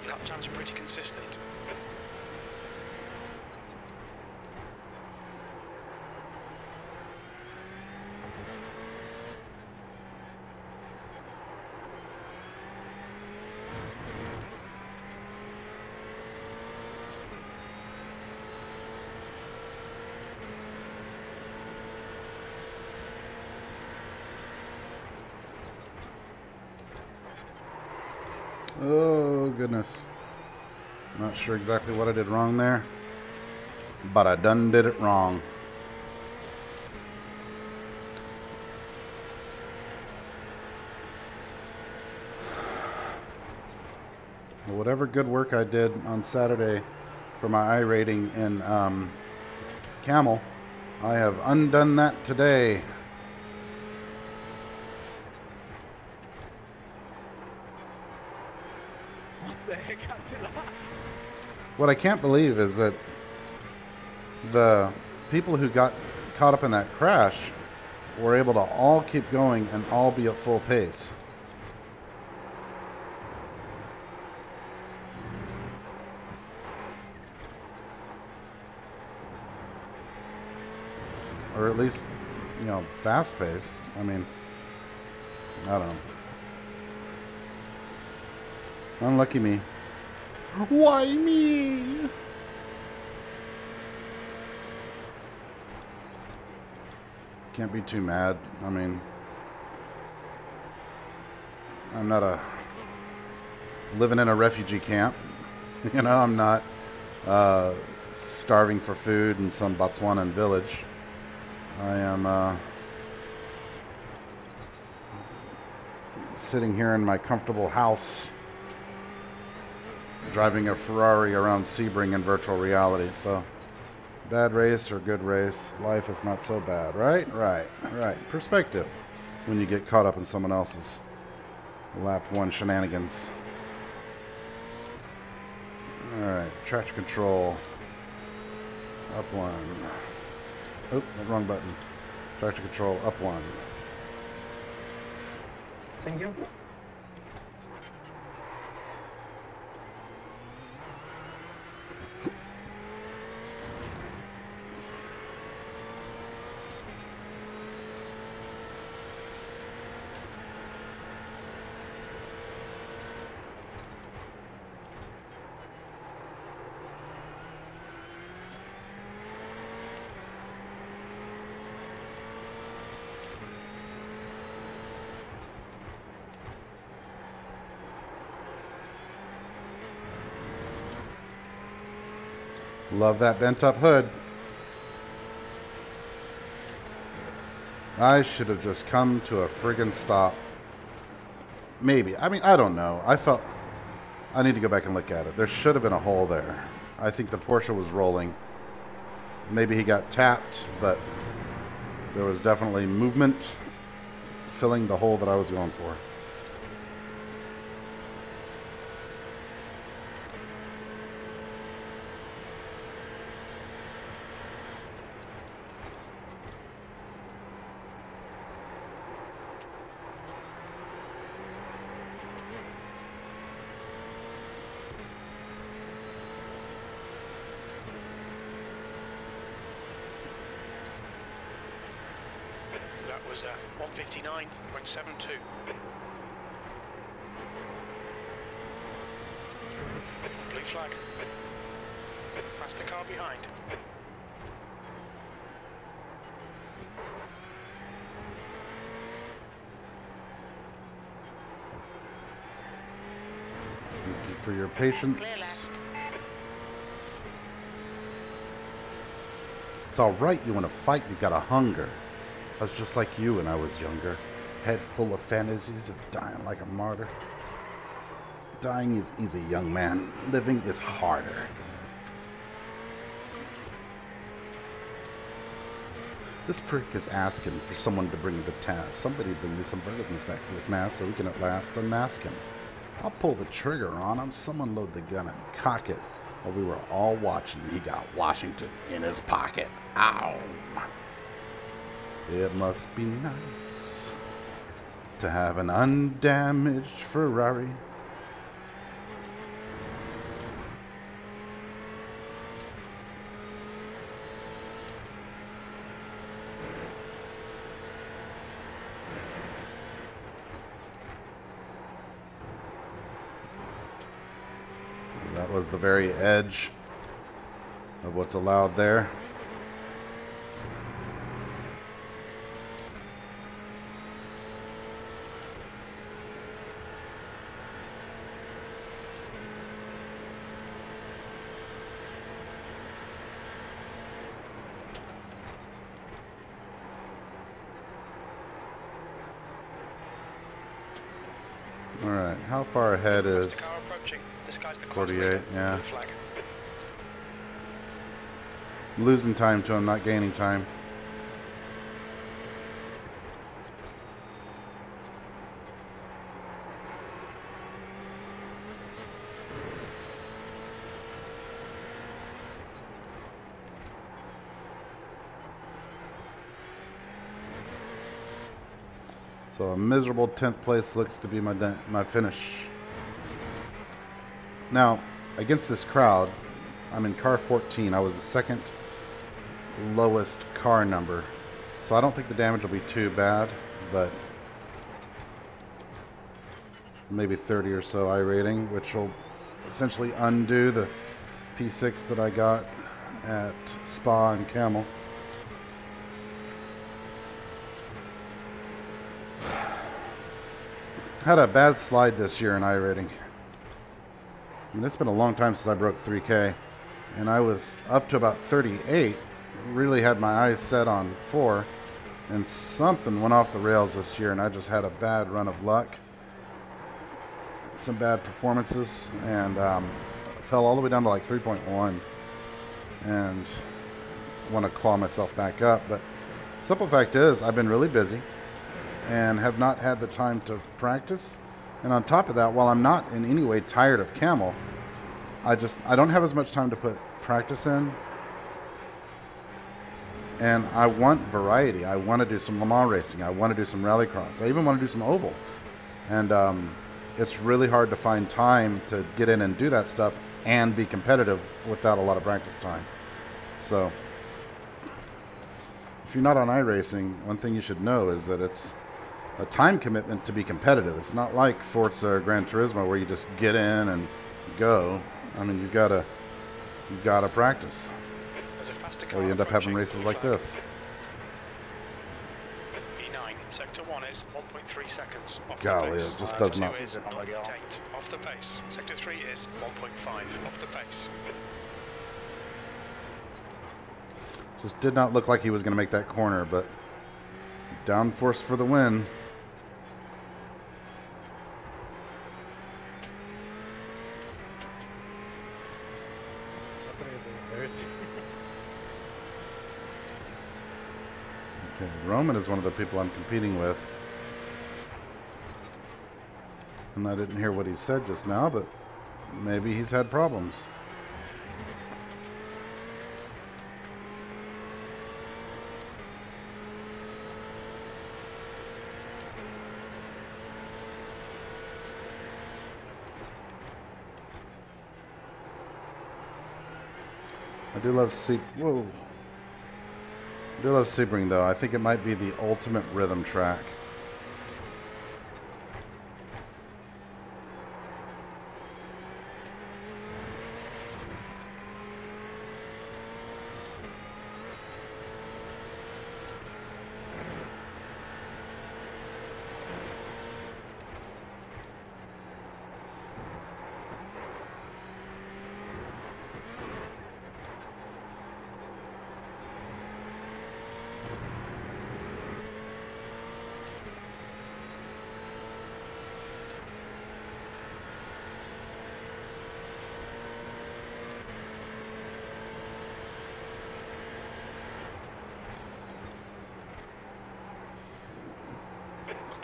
Lap time times are pretty consistent. Oh, goodness. Not sure exactly what I did wrong there, but I done did it wrong. Well, whatever good work I did on Saturday for my iRating in Camel, I have undone that today. What the heck happened to that? What I can't believe is that the people who got caught up in that crash were able to all keep going and all be at full pace. Or at least, you know, fast paced. I mean, I don't know. Unlucky me. Why me? Can't be too mad. I mean, I'm not living in a refugee camp. You know, I'm not starving for food in some Botswanan village. I am sitting here in my comfortable house, driving a Ferrari around Sebring in virtual reality. So, bad race or good race, life is not so bad, right? Right. Perspective when you get caught up in someone else's lap one shenanigans. Alright, traction control. Up one. Oh, that wrong button. Traction control, up one. Thank you. Love that bent up hood. I should have just come to a friggin' stop. Maybe. I mean, I don't know. I felt... I need to go back and look at it. There should have been a hole there. I think the Porsche was rolling. Maybe he got tapped, but there was definitely movement filling the hole that I was going for. That was 159.72. Blue flag. Past the car behind. Thank you for your patience. Clear left. It's alright, you want to fight, you got a hunger. I was just like you when I was younger. Head full of fantasies of dying like a martyr. Dying is easy, young man. Living is harder. This prick is asking for someone to bring him to task. Somebody bring me some bourbons back to his mask so we can at last unmask him. I'll pull the trigger on him. Someone load the gun and cock it. While we were all watching, he got Washington in his pocket. Ow! It must be nice to have an undamaged Ferrari. was the very edge of what's allowed there. Alright, how far ahead is The car approaching. This guy's the class 48? leader. Yeah. Blue flag. I'm losing time to him, not gaining time. So a miserable 10th place looks to be my finish. Now, against this crowd, I'm in car 14. I was the second lowest car number. So I don't think the damage will be too bad, but maybe 30 or so iRating, which will essentially undo the P6 that I got at Spa and Camel. Had a bad slide this year in iRating. I mean, it's been a long time since I broke 3K, and I was up to about 38. Really had my eyes set on 4, and something went off the rails this year, and I just had a bad run of luck. Some bad performances, and fell all the way down to like 3.1, and want to claw myself back up. But simple fact is, I've been really busy and have not had the time to practice. And on top of that, while I'm not in any way tired of Camel, I don't have as much time to put practice in. And I want variety. I want to do some Le Mans racing. I want to do some rallycross. I even want to do some oval. And it's really hard to find time to get in and do that stuff and be competitive without a lot of practice time. So if you're not on iRacing, one thing you should know is that it's a time commitment to be competitive. It's not like Forza or Gran Turismo where you just get in and go. I mean, you gotta practice, There's a faster or car you end up having approaching. races Blue like flag. this. E9, sector 1 is 1.3 seconds off Golly, the pace. it just does Sector not. 2 is 0.8 off the pace. Sector 3 is 1.5 off the pace. Just did not look like he was going to make that corner, but downforce for the win. Okay, Roman is one of the people I'm competing with. And I didn't hear what he said just now, but maybe he's had problems. I do love Sebring though. I think it might be the ultimate rhythm track.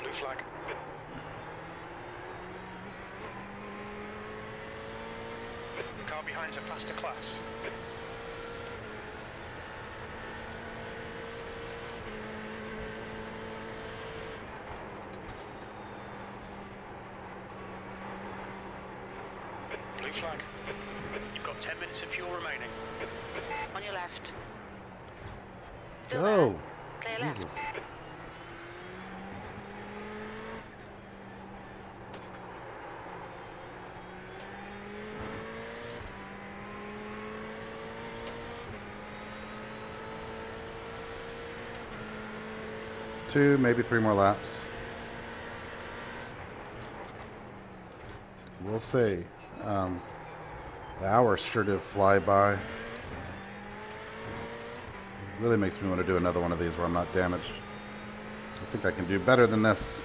Blue flag. The car behind's a faster class. Blue flag. You've got 10 minutes of fuel remaining. On your left. Still Oh, there. Clear left. Jesus. 2, maybe 3 more laps. We'll see. The hours sure do fly by. It really makes me want to do another one of these where I'm not damaged. I think I can do better than this.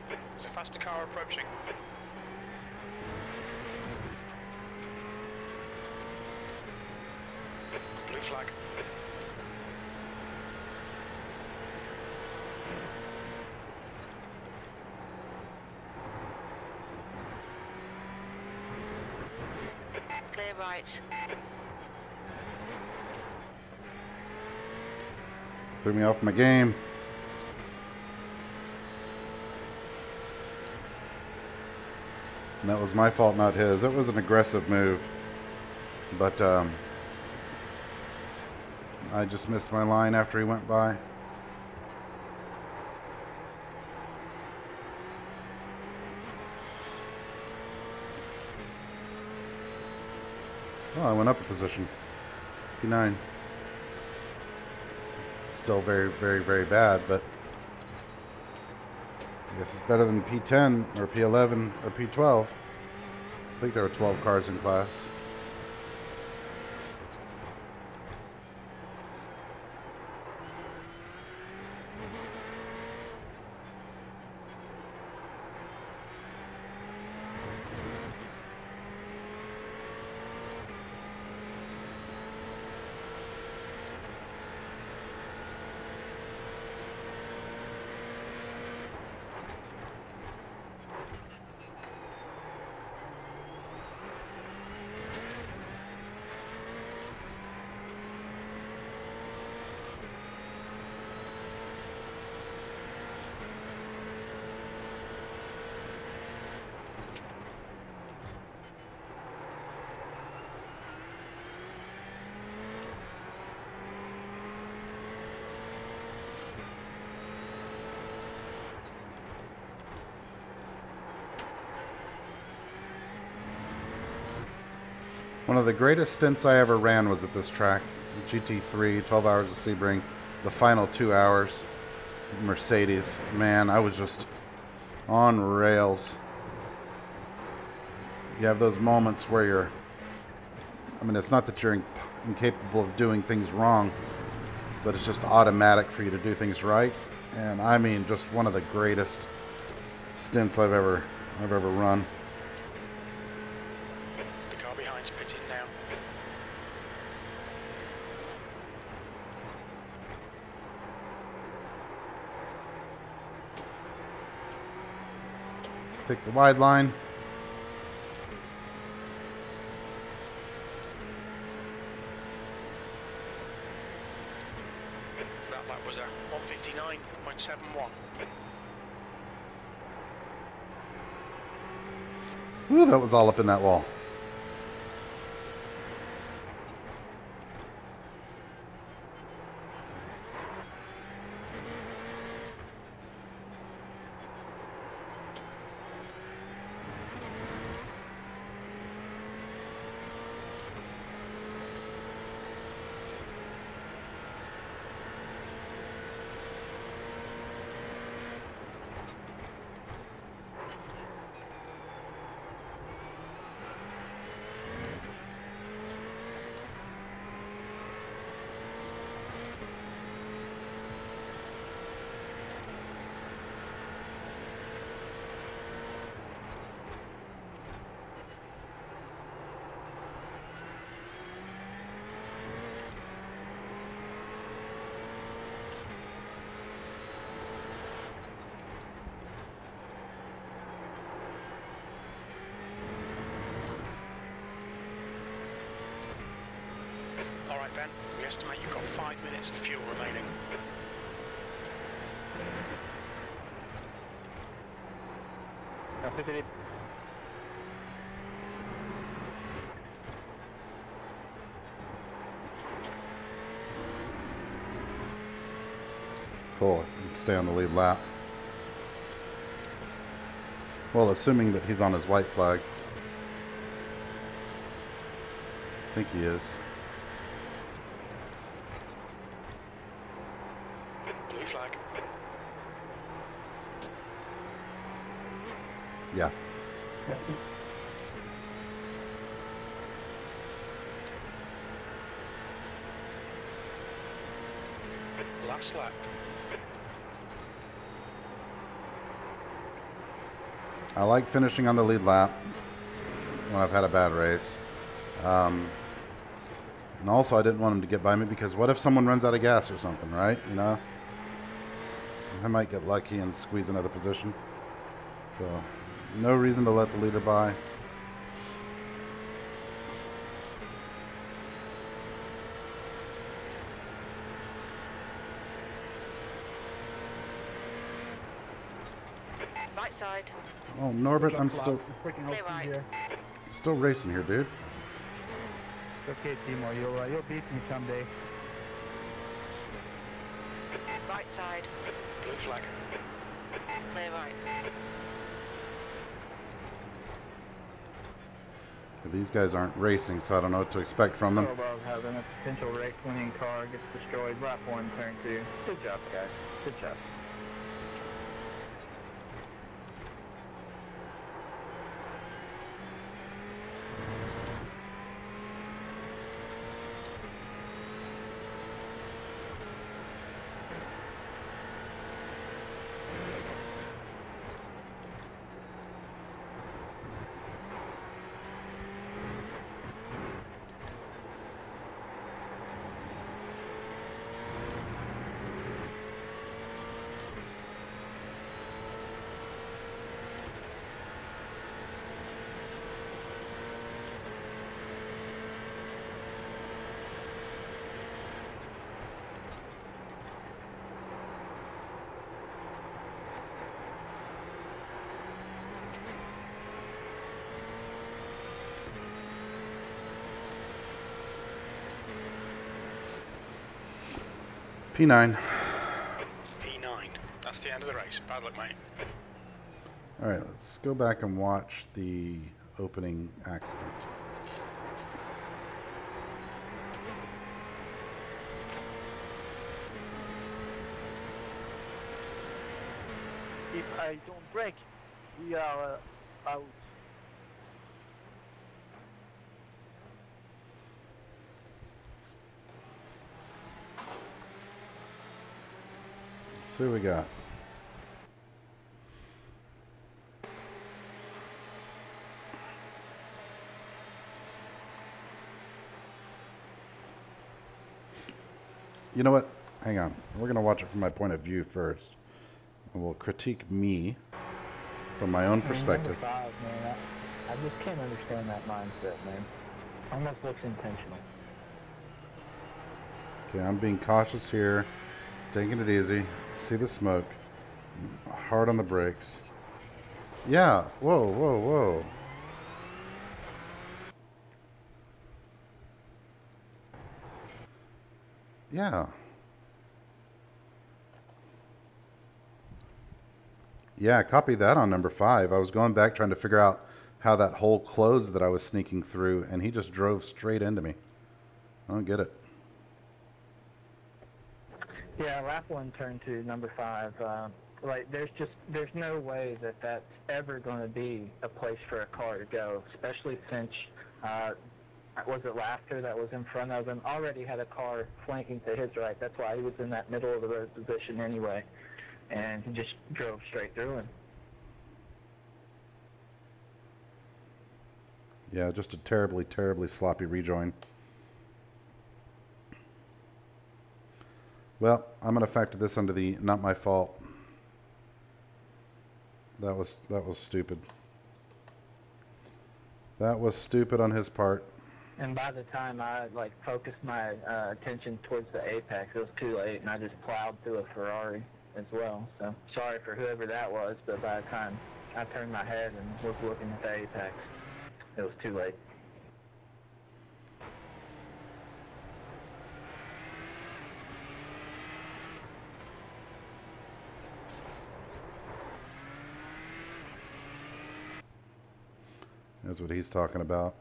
There's a faster car approaching. Blue flag. Clear right. Threw me off my game. And that was my fault, not his. It was an aggressive move. But I just missed my line after he went by. Well, I went up a position. P9. Still very, very, very bad, but I guess it's better than P10 or P11 or P12. I think there were 12 cars in class. One of the greatest stints I ever ran was at this track. GT3, 12 hours of Sebring, the final 2 hours. Mercedes, man, I was just on rails. You have those moments where you're, I mean, it's not that you're incapable of doing things wrong, but it's just automatic for you to do things right. And I mean, just one of the greatest stints I've ever run. The car behind's pitting now. Take the wide line. That lap was a 1:59.71. Ooh, that was all up in that wall. Alright Ben, we estimate you've got 5 minutes of fuel remaining. Copy, Philip. Cool. He can stay on the lead lap. Well, assuming that he's on his white flag. I think he is. Blue flag. Yeah. Last lap. I like finishing on the lead lap when I've had a bad race. And also I didn't want him to get by me because what if someone runs out of gas or something, right? You know? I might get lucky and squeeze another position. So, no reason to let the leader by. Right side. Oh, Norbert, I'm still Clear right. racing here, dude. It's okay, Timo. You'll beat me someday. Right side. Blue flag. Clear right. These guys aren't racing, so I don't know what to expect from them. So above having a potential race-winning car gets destroyed. Lap 1, turn 2. Good job, guys. Good job. P9. P9. That's the end of the race. Bad luck, mate. Alright, let's go back and watch the opening accident. If I don't brake, we are out. Let's see what we got. You know what? Hang on. We're going to watch it from my point of view first. And we'll critique me from my own perspective. Number 5, man. I just can't understand that mindset, man. Almost looks intentional. Okay, I'm being cautious here. Taking it easy. See the smoke. Hard on the brakes. Yeah. Whoa, whoa, whoa. Yeah. Yeah, copy that on number 5. I was going back trying to figure out how that hole closed that I was sneaking through, and he just drove straight into me. I don't get it. Yeah, lap 1, turn 2, number 5. Like, there's no way that that's ever going to be a place for a car to go, especially since, was it Laughter that was in front of him? Already had a car flanking to his right. That's why he was in that middle of the road position anyway. And he just drove straight through him. Yeah, just a terribly, terribly sloppy rejoin. Well, I'm going to factor this under the not my fault. That was stupid. That was stupid on his part. And by the time I focused my attention towards the apex, it was too late, and I just plowed through a Ferrari as well. So sorry for whoever that was, but by the time I turned my head and was looking at the apex, it was too late. That's what he's talking about.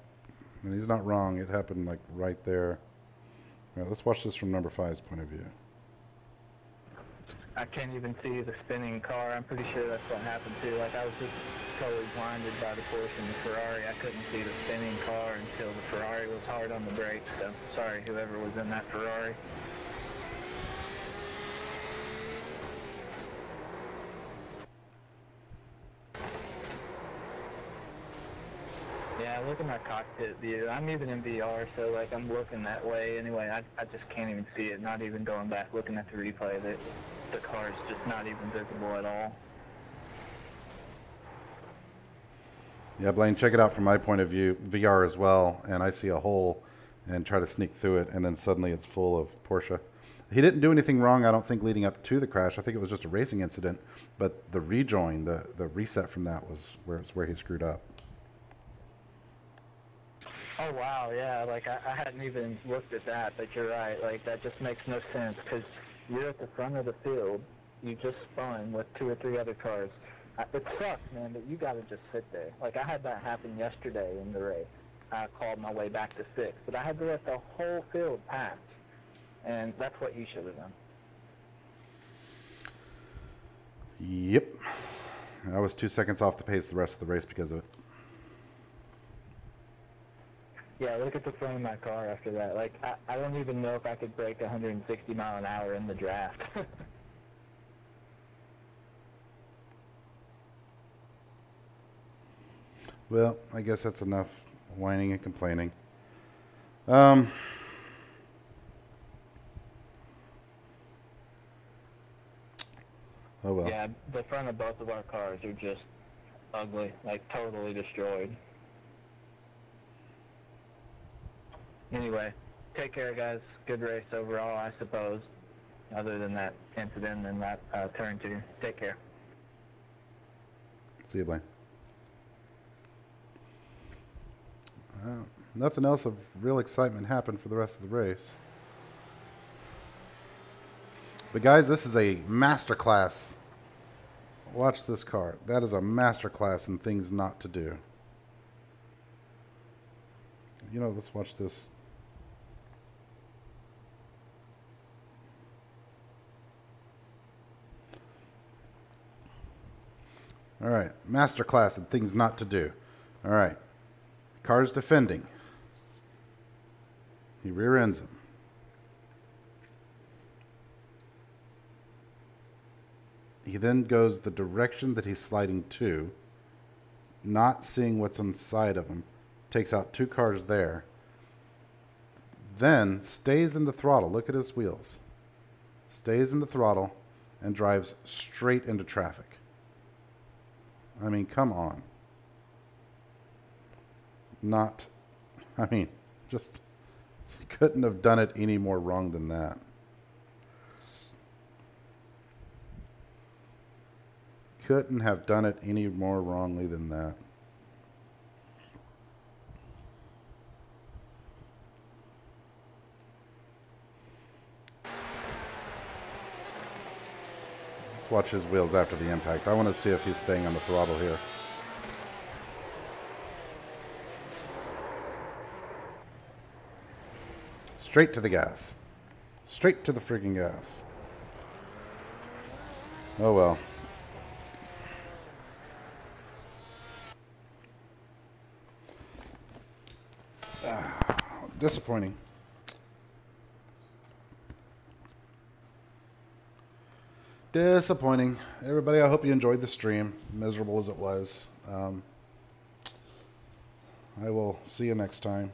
And he's not wrong. It happened like right there. All right, let's watch this from number 5's point of view. I can't even see the spinning car. I'm pretty sure that's what happened too. Like I was just totally blinded by the Porsche and the Ferrari. I couldn't see the spinning car until the Ferrari was hard on the brakes. So sorry, whoever was in that Ferrari. Yeah, look at my cockpit view. I'm even in VR, so like I'm looking that way anyway. I just can't even see it. Not even going back looking at the replay. The car's just not even visible at all. Yeah, Blaine, check it out from my point of view, VR as well, and I see a hole and try to sneak through it, and then suddenly it's full of Porsche. He didn't do anything wrong, I don't think, leading up to the crash. I think it was just a racing incident, but the rejoin, the reset from that was where he screwed up. Oh wow, yeah, like I hadn't even looked at that, but you're right, like that just makes no sense, because you're at the front of the field, you just spun with 2 or 3 other cars. It sucks, man, but you gotta just sit there. Like I had that happen yesterday in the race. I called my way back to 6th, but I had to let the whole field pass, and that's what you should have done. Yep. I was 2 seconds off the pace the rest of the race because of it. Yeah, look at the front of my car after that. Like, I don't even know if I could break 160 mile an hour in the draft. Well, I guess that's enough whining and complaining. Oh well. Yeah, the front of both of our cars are just ugly, like totally destroyed. Anyway, take care, guys. Good race overall, I suppose, other than that incident and that turn 2. Take care. See you, Blaine. Nothing else of real excitement happened for the rest of the race. But guys, this is a masterclass. Watch this car. That is a masterclass in things not to do. You know, let's watch this. All right, masterclass in things not to do. All right, car's defending. He rear ends him. He then goes the direction that he's sliding to, not seeing what's inside of him, takes out 2 cars there, then stays in the throttle. Look at his wheels. Stays in the throttle and drives straight into traffic. I mean, come on. Just, you couldn't have done it any more wrong than that. Couldn't have done it any more wrongly than that. Let's watch his wheels after the impact. I want to see if he's staying on the throttle here. Straight to the gas. Straight to the freaking gas. Oh well. Disappointing. Disappointing. Everybody, I hope you enjoyed the stream, miserable as it was. I will see you next time.